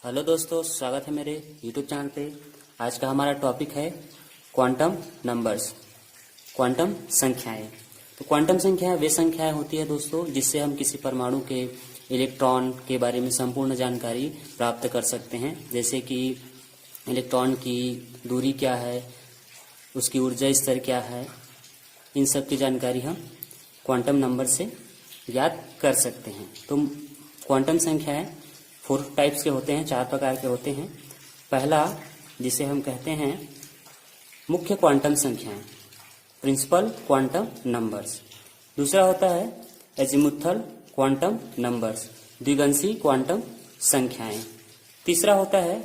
Hello दोस्तों, स्वागत है मेरे यूट्यूब चैनल पे। आज का हमारा टॉपिक है क्वांटम नंबर्स, क्वांटम संख्याएं। तो क्वांटम संख्याएं वे संख्याएं होती है दोस्तों जिससे हम किसी परमाणु के इलेक्ट्रॉन के बारे में संपूर्ण जानकारी प्राप्त कर सकते हैं। जैसे कि इलेक्ट्रॉन की दूरी क्या है, उसकी ऊर्जा स्तर क्या है, इन सब की जानकारी हम क्वांटम नंबर से ज्ञात कर सकते हैं। तो क्वांटम संख्याएं 4 टाइप्स के होते हैं, 4 प्रकार के होते हैं। पहला जिसे हम कहते हैं मुख्य क्वांटम संख्याएं, प्रिंसिपल क्वांटम नंबर्स। दूसरा होता है एजीमुथल क्वांटम नंबर्स, द्विगंशी क्वांटम संख्याएं। तीसरा होता है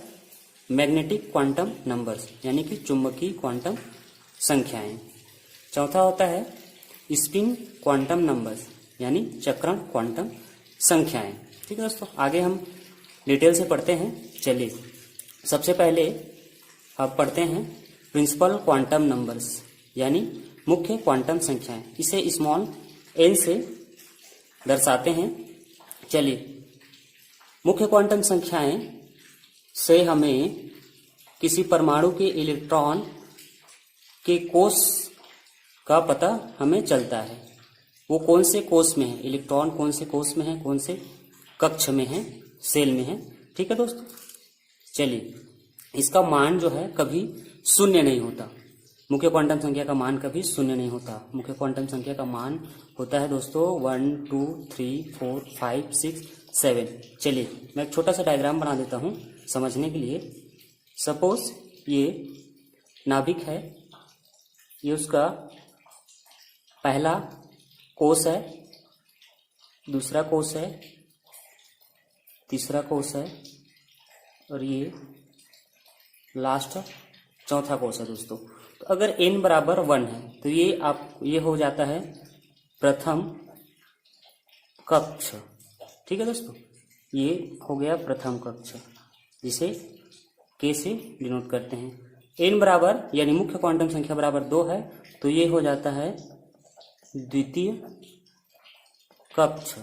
मैग्नेटिक क्वांटम नंबर्स, यानी कि चुंबकीय क्वांटम संख्याएं। चौथा होता है स्पिन क्वांटम नंबर्स, यानी चक्रण क्वांटम संख्याएं। ठीक है दोस्तों, आगे हम डिटेल से पढ़ते हैं। चलिए, सबसे पहले अब पढ़ते हैं प्रिंसिपल क्वांटम नंबर्स, यानी मुख्य क्वांटम संख्याएं। इसे स्मॉल n से दर्शाते हैं। चलिए, मुख्य क्वांटम संख्याएं से हमें किसी परमाणु के इलेक्ट्रॉन के कोष का पता हमें चलता है। वो कौन से कोष में है, इलेक्ट्रॉन कौन से कोष में है, कौन से कक्ष में है, सेल में है। ठीक है दोस्तों, चलिए, इसका मान जो है कभी शून्य नहीं होता। मुख्य क्वांटम संख्या का मान कभी शून्य नहीं होता। मुख्य क्वांटम संख्या का मान होता है दोस्तों 1 2 3 4 5 6 7। चलिए, मैं एक छोटा सा डायग्राम बना देता हूँ समझने के लिए। सपोज ये नाभिक है, ये उसका पहला कोष है, दूसरा कोष है, तीसरा कोष है, और ये लास्ट चौथा कोष है दोस्तों। तो अगर n बराबर 1 है तो ये हो जाता है प्रथम कक्ष। ठीक है दोस्तों, ये हो गया प्रथम कक्ष, जिसे k से डिनोट करते हैं। n बराबर यानी मुख्य क्वांटम संख्या बराबर 2 है तो ये हो जाता है द्वितीय कक्ष,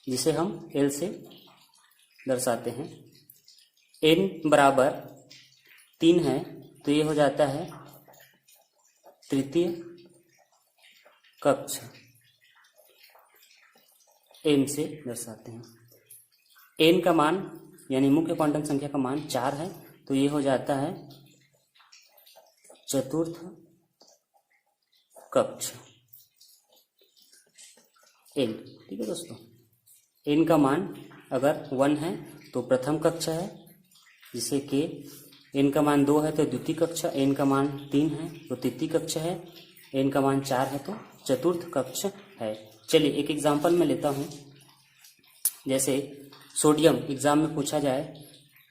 जिसे हम L से दर्शाते हैं। n बराबर 3 है तो ये हो जाता है तृतीय कक्ष, m से दर्शाते हैं। n का मान यानी मुख्य क्वांटम संख्या का मान 4 है तो ये हो जाता है चतुर्थ कक्ष n। ठीक है दोस्तों, n का मान अगर 1 है तो प्रथम कक्ष है, जिसे कि n का मान 2 है तो द्वितीय कक्ष, n का मान 3 है तो तृतीय कक्ष है, n का मान 4 है तो चतुर्थ कक्ष है। चलिए, एक एग्जांपल में लेता हूँ। जैसे सोडियम एग्जाम में पूछा जाए,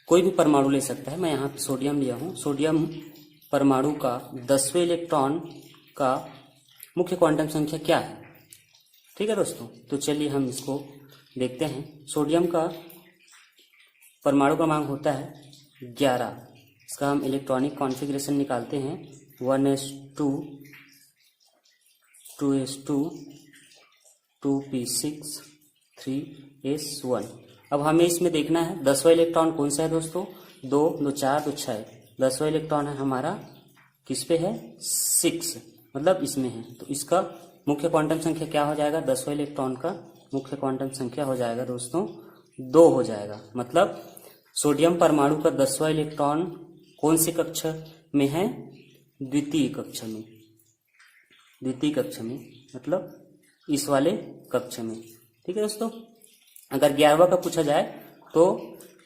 कोई भी परमाणु ले सकता है, मैं यहाँ पे सोडियम लिया हूँ। सोडियम परमाणु का 10वें इलेक्ट्रॉन का मुख्य क्वांटम संख्या क्या है। ठीक है दोस्तों, तो चलिए हम इसको देखते हैं। सोडियम का परमाणु क्रमांक होता है 11। इसका हम इलेक्ट्रॉनिक कॉन्फ़िगरेशन निकालते हैं 1s2 2s2 2p6 3s1। अब हमें इसमें देखना है 10वां इलेक्ट्रॉन कौन सा है दोस्तों। 2 2 4 2 6, 10वां इलेक्ट्रॉन है हमारा किस पे है, 6, मतलब इसमें है। तो इसका मुख्य क्वांटम संख्या क्या हो जाएगा, 10वां इलेक्ट्रॉन का मुख्य क्वांटम संख्या हो जाएगा दोस्तों 2 हो जाएगा। मतलब सोडियम परमाणु का 10वां इलेक्ट्रॉन कौन से कक्ष में है, द्वितीय कक्ष में। द्वितीय कक्ष में मतलब इस वाले कक्ष में। ठीक है दोस्तों, अगर 11वां का पूछा जाए तो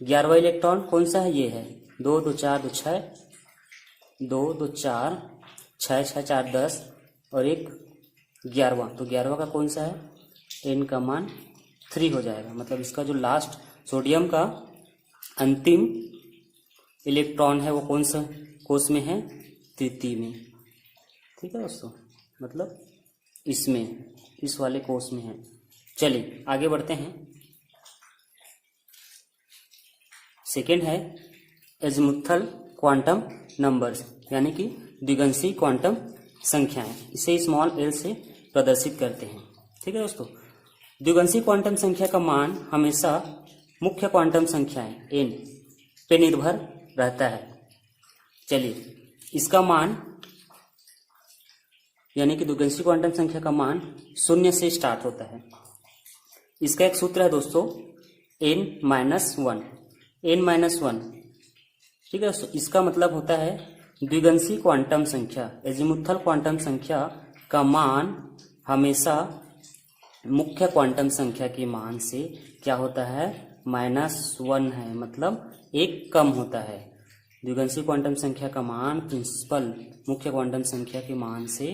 11वां इलेक्ट्रॉन कौन सा है, ये है 2 2 4 2 6, 2 2 4 6 6 4 10 और एक 11वां। तो 11वां का कौन सा है, n का मान 3 हो जाएगा। मतलब इसका जो लास्ट सोडियम का अंतिम इलेक्ट्रॉन है वो कौन सा कोष में है, तृतीय में। ठीक है दोस्तों, मतलब इसमें, इस वाले कोष में है। चलिए आगे बढ़ते हैं। सेकेंड है एजीमुथल क्वांटम नंबर्स, यानी कि द्विगंशी क्वांटम संख्याएं। इसे स्मॉल l से प्रदर्शित करते हैं। ठीक है दोस्तों, द्विगंशी क्वांटम संख्या का मान हमेशा मुख्य क्वांटम संख्याएं n पे निर्भर रहता है। चलिए, इसका मान यानी कि द्विगंशी क्वांटम संख्या का मान 0 से स्टार्ट होता है। इसका एक सूत्र है दोस्तों, n-1, n-1। ठीक है दोस्तों, इसका मतलब होता है द्विगंशी क्वांटम संख्या, एजीमुथल क्वांटम संख्या का मान हमेशा मुख्य क्वांटम संख्या के मान से क्या होता है, -1 है, मतलब एक कम होता है। द्विगंशी क्वांटम संख्या का मान प्रिंसिपल मुख्य क्वांटम संख्या के मान से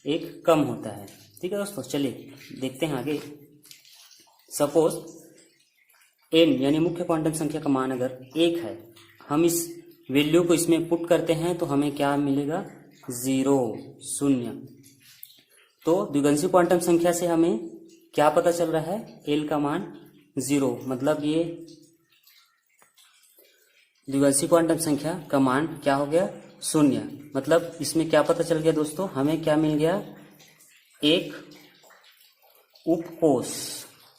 एक कम होता है। ठीक है दोस्तों, चलिए देखते हैं आगे। सपोज n यानी मुख्य क्वांटम संख्या का मान अगर 1 है, हम इस वैल्यू को इसमें पुट करते हैं तो हमें क्या मिलेगा, 0। तो द्विगंशी क्वांटम संख्या से हमें क्या पता चल रहा है, l का मान 0, मतलब ये द्विगंशी क्वांटम संख्या का मान क्या हो गया, 0। मतलब इसमें क्या पता चल गया दोस्तों, हमें क्या मिल गया, एक उपकोष।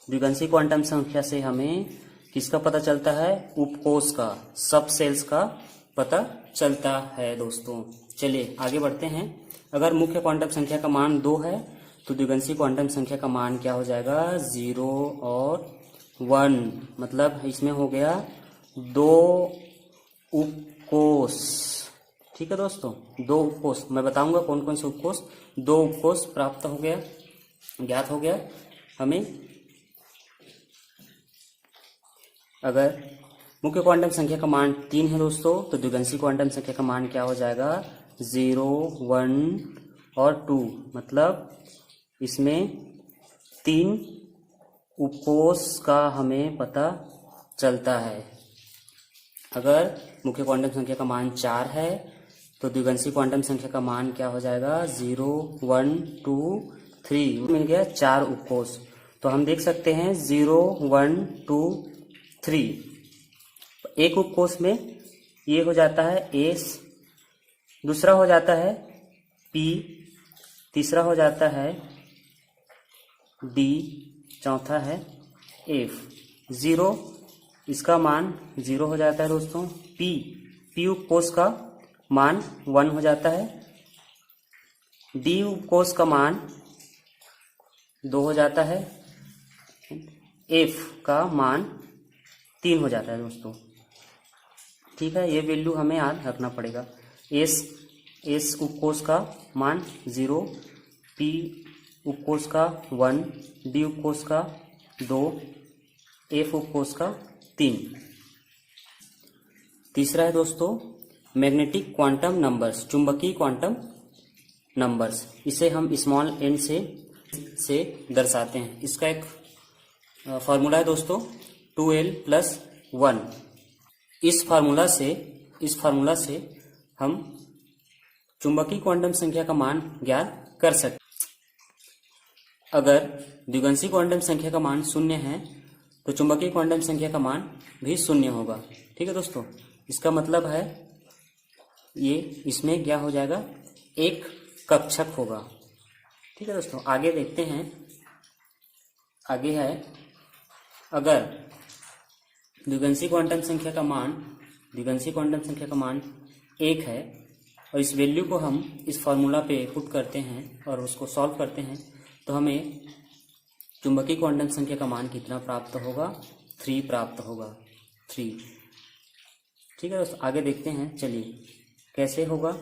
द्विगंशी क्वांटम संख्या से हमें किसका पता चलता है, उपकोष का, सब सेल्स का पता चलता है दोस्तों। चलिए आगे बढ़ते हैं। अगर मुख्य क्वांटम संख्या का मान 2 है तो द्विगंशी क्वांटम संख्या का मान क्या हो जाएगा, 0 और 1, मतलब इसमें हो गया 2 उपकोष। ठीक है दोस्तों, 2 उपकोष, मैं बताऊंगा कौन कौन से उपकोष। 2 उपकोष प्राप्त हो गया, ज्ञात हो गया हमें। अगर मुख्य क्वांटम संख्या का मान 3 है दोस्तों, तो द्विगंशी क्वांटम संख्या का मान क्या हो जाएगा, 0, 1 और 2, मतलब इसमें 3 उपकोष का हमें पता चलता है। अगर मुख्य क्वांटम संख्या का मान 4 है तो द्विगंशी क्वांटम संख्या का मान क्या हो जाएगा, 0, 1, 2, 3, मिल गया 4 उपकोष। तो हम देख सकते हैं 0, 1, 2, 3, एक उपकोष में ये हो जाता है S, दूसरा हो जाता है P, तीसरा हो जाता है D, चौथा है F। 0 इसका मान 0 हो जाता है दोस्तों। P उपकोष का मान 1 हो जाता है। D उपकोष का मान 2 हो जाता है। F का मान 3 हो जाता है दोस्तों। ठीक है, ये वैल्यू हमें याद रखना पड़ेगा। S उपकोष का मान 0, P उपकोष का 1, D उपकोष का 2, F उपकोष का 3। तीसरा है दोस्तों मैग्नेटिक क्वांटम नंबर्स, चुंबकीय क्वांटम नंबर्स। इसे हम स्मॉल n से दर्शाते हैं। इसका एक फॉर्मूला है दोस्तों 2l+1। इस फार्मूला से हम चुंबकीय क्वांटम संख्या का मान ज्ञात कर सकते हैं। अगर द्विगंशी क्वांटम संख्या का मान 0 है तो चुंबकीय क्वांटम संख्या का मान भी 0 होगा। ठीक है दोस्तों, इसका मतलब है ये इसमें क्या हो जाएगा, एक कक्षक होगा। ठीक है दोस्तों, आगे देखते हैं। आगे है, अगर द्विगंशी क्वांटम संख्या का मान 1 है और इस वैल्यू को हम इस फॉर्मूला पे पुट करते हैं और उसको सॉल्व करते हैं तो हमें चुंबकीय क्वांटम संख्या का मान कितना प्राप्त होगा, 3 प्राप्त होगा, 3। ठीक है दोस्तों, आगे देखते हैं। चलिए कैसे होगा,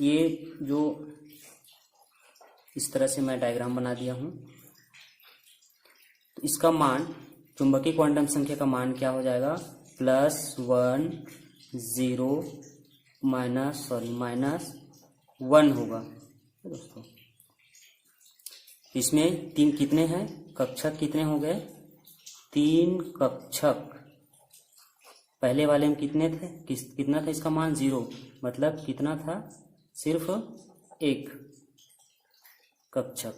ये जो इस तरह से मैं डायग्राम बना दिया हूँ, तो इसका मान चुंबकीय क्वांटम संख्या का मान क्या हो जाएगा, +1, 0, -1 होगा दोस्तों। इसमें 3 कितने हैं, कक्षक कितने हो गए, 3 कक्षक। पहले वाले में कितने थे, कितना था इसका मान, 0, मतलब कितना था, सिर्फ 1 कक्षक।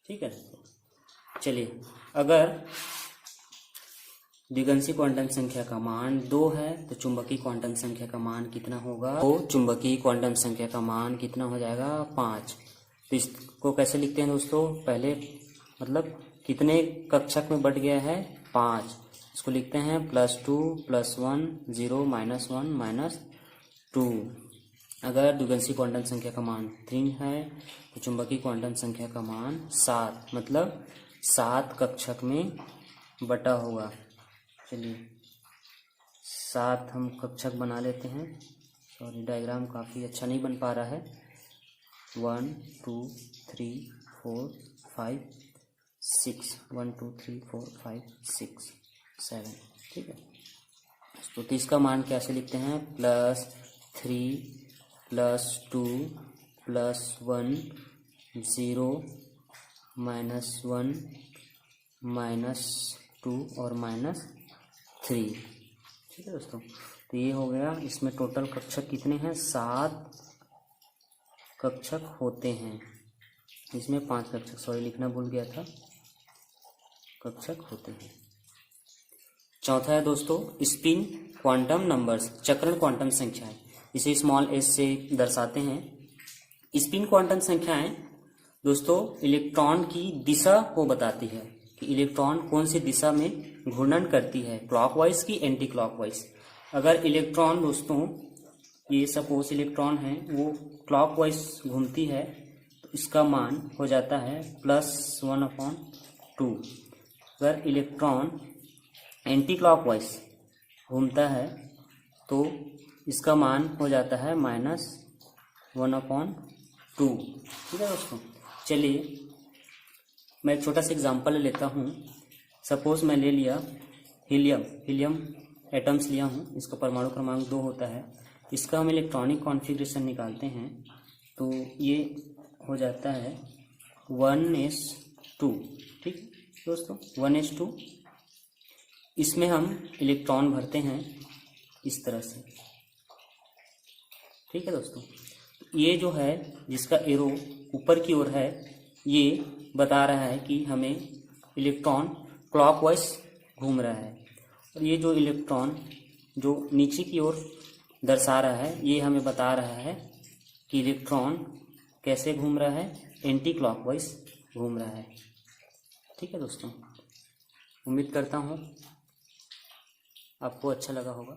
ठीक है, चलिए अगर द्विगंशी क्वांटम संख्या का मान 2 है तो चुंबकीय क्वांटम संख्या का मान कितना होगा, तो चुंबकीय क्वांटम संख्या का मान कितना हो जाएगा, 5। तो इसको कैसे लिखते हैं दोस्तों, पहले मतलब कितने कक्षक में बट गया है? 5। इसको लिखते हैं +2 +1 0 -1 -2। अगर द्विगंशी क्वांटम संख्या का मान 3 है तो चुंबकीय क्वांटम संख्या का मान 7, मतलब 7 कक्षक में बटा होगा। चलिए 7 हम कक्षक बना लेते हैं। सॉरी, डायग्राम काफ़ी अच्छा नहीं बन पा रहा है। 1 2 3 4 5 6 1 2 3 4 5 6 7, ठीक है। तो इसका मान कैसे लिखते हैं? +3 +2 +1 0 -1 -2 और -3, ठीक है दोस्तों। तो ये हो गया। इसमें टोटल कक्षक कितने हैं? 7 कक्षक होते हैं। इसमें 5 कक्षक, सॉरी लिखना भूल गया था, कक्षक होते हैं। चौथा है दोस्तों स्पिन क्वांटम नंबर्स, चक्रण क्वांटम संख्याएं। इसे स्मॉल s से दर्शाते हैं। स्पिन क्वांटम संख्याएं दोस्तों इलेक्ट्रॉन की दिशा को बताती है कि इलेक्ट्रॉन कौन सी दिशा में घूर्णन करती है, क्लॉकवाइज की एंटी क्लॉकवाइज। अगर इलेक्ट्रॉन दोस्तों, ये सपोज इलेक्ट्रॉन है, वो क्लॉकवाइज घूमती है तो इसका मान हो जाता है +1/2। अगर इलेक्ट्रॉन एंटी क्लॉकवाइज घूमता है तो इसका मान हो जाता है -1/2, ठीक है दोस्तों। चलिए मैं एक छोटा सा एग्जांपल ले लेता हूँ। सपोज मैं ले लिया हीलियम एटम्स लिया हूँ। इसका परमाणु क्रमांक 2 होता है। इसका हम इलेक्ट्रॉनिक कॉन्फ़िगरेशन निकालते हैं तो ये हो जाता है 1s2, ठीक दोस्तों, 1s2। इसमें हम इलेक्ट्रॉन भरते हैं इस तरह से, ठीक है दोस्तों। ये जो है जिसका एरो ऊपर की ओर है, ये बता रहा है कि हमें इलेक्ट्रॉन क्लॉकवाइज घूम रहा है। और ये जो इलेक्ट्रॉन जो नीचे की ओर दर्शा रहा है, ये हमें बता रहा है कि इलेक्ट्रॉन कैसे घूम रहा है, एंटी क्लॉकवाइज घूम रहा है, ठीक है दोस्तों। उम्मीद करता हूँ आपको अच्छा लगा होगा।